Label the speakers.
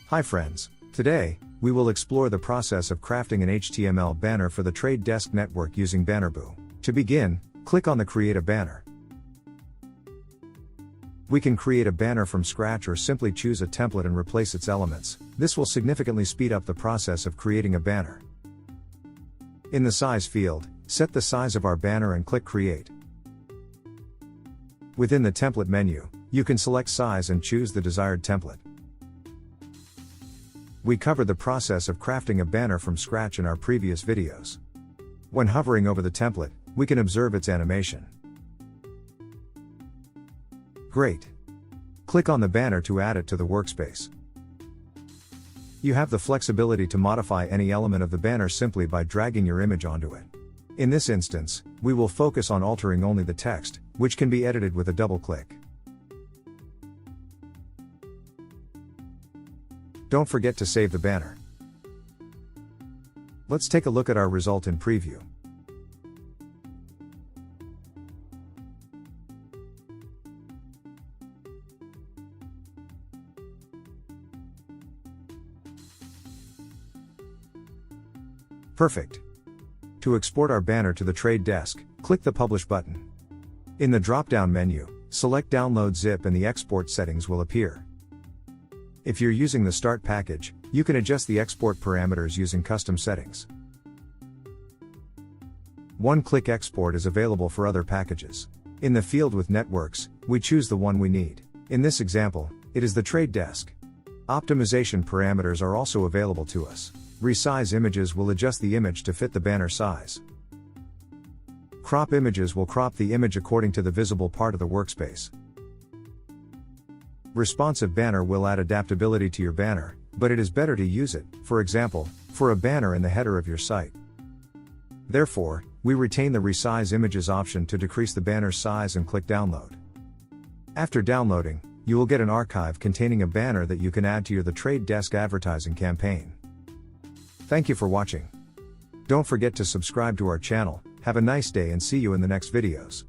Speaker 1: Hi friends, today, we will explore the process of crafting an HTML banner for the Trade Desk network using BannerBoo. To begin, click on the Create a Banner. We can create a banner from scratch or simply choose a template and replace its elements. This will significantly speed up the process of creating a banner. In the Size field, set the size of our banner and click Create. Within the Template menu, you can select Size and choose the desired template. We covered the process of crafting a banner from scratch in our previous videos. When hovering over the template, we can observe its animation. Great! Click on the banner to add it to the workspace. You have the flexibility to modify any element of the banner simply by dragging your image onto it. In this instance, we will focus on altering only the text, which can be edited with a double click. Don't forget to save the banner. Let's take a look at our result in preview. Perfect. To export our banner to the Trade Desk, click the Publish button. In the drop-down menu, select Download Zip and the export settings will appear. If you're using the Start package, you can adjust the export parameters using custom settings. One-click export is available for other packages. In the field with networks, we choose the one we need. In this example, it is the Trade Desk. Optimization parameters are also available to us. Resize images will adjust the image to fit the banner size. Crop images will crop the image according to the visible part of the workspace. Responsive banner will add adaptability to your banner, but it is better to use it, for example, for a banner in the header of your site. Therefore, we retain the Resize Images option to decrease the banner's size and click Download. After downloading, you will get an archive containing a banner that you can add to your The Trade Desk advertising campaign. Thank you for watching. Don't forget to subscribe to our channel. Have a nice day and see you in the next videos.